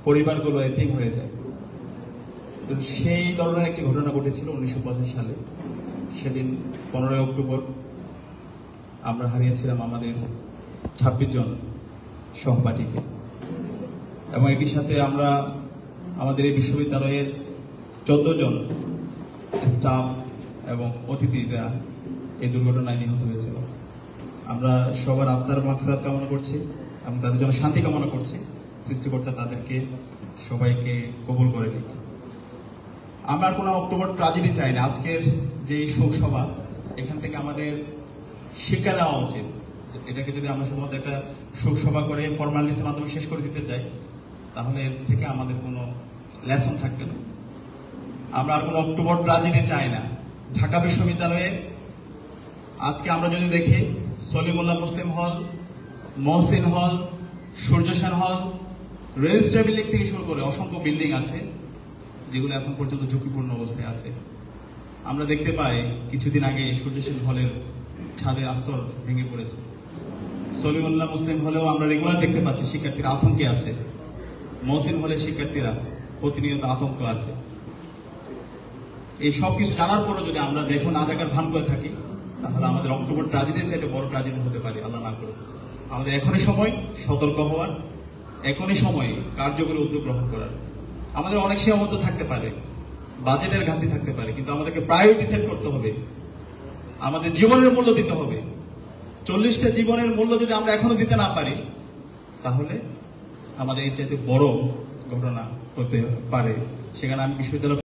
পরিবারগুলো এতিম হয়ে যায়। তো সেই ধরনের একটি ঘটনা ঘটেছিল 1985 সালে। সেদিন 15 অক্টোবর আমরা হারিয়েছিলাম আমাদের 26 জন সহপাঠীকে, এবং একই সাথে আমরা আমাদের এই বিশ্ববিদ্যালয়ের 14 জন স্টাফ এবং অতিথিরা এই দুর্ঘটনায় নিহত হয়েছিল। আমরা সবার আত্মার মাগফিরাত কামনা করছি এবং তাদের জন্য শান্তি কামনা করছি। সৃষ্টিকর্তা তাদেরকে সবাইকে কবুল করে দিক। আমরা কোনো অক্টোবর ট্র্যাজেডি চাই না। আজকের যে শোক সভা, এখান থেকে আমাদের শিক্ষা দেওয়া উচিত। এটাকে যদি আমরা শুধুমাত্র একটা শোক সভা করে ফর্মালিটিসের মাধ্যমে শেষ করে দিতে চাই, তাহলে এর থেকে আমাদের কোনো লেসন থাকবে না। আমরা আর কোনো অক্টোবর ট্র্যাজেডি চাই না। ঢাকা বিশ্ববিদ্যালয়ে আজকে আমরা যদি দেখি, সলিমুল্লাহ মুসলিম হল, মহসিন হল, সূর্য সেন হল, রেজিস্ট্রার বিল্ডিং থেকে শুরু করে অসংখ্য বিল্ডিং আছে যেগুলো এখন পর্যন্ত ঝুঁকিপূর্ণ অবস্থায় আছে। আমরা দেখতে পাই কিছুদিন আগে সূর্য সেন হলের ছাদের আস্তর ভেঙে পড়েছে। সলিমুল্লাহ মুসলিম হলেও আমরা রেগুলার দেখতে পাচ্ছি শিক্ষার্থীরা আতঙ্কে আছে। মহসিন হলের শিক্ষার্থীরা প্রতিনিয়ত আতঙ্ক আছে। এই সব কিছু জানার পরও যদি আমরা দেখো না দেখার ভান করে থাকি, তাহলে আমাদের অক্টোবর ট্র্যাজেডির চাইতে বড় ট্র্যাজেডি হতে পারে, আল্লাহ না করুক। আমাদের এখনই সময় সতর্ক হওয়ার, এখনই সময় কার্যকরী উদ্যোগ গ্রহণ করার। আমাদের অনেক সীমাবদ্ধ থাকতে পারে, বাজেটের ঘাটতি থাকতে পারে, কিন্তু আমাদেরকে প্রায়োরিটি সেট করতে হবে। আমাদের জীবনের মূল্য দিতে হবে। 40টা জীবনের মূল্য যদি আমরা এখনো দিতে না পারি, তাহলে আমাদের এর চাইতে বড় ঘটনা হতে পারে। সেখানে আমি বিশ্ববিদ্যালয়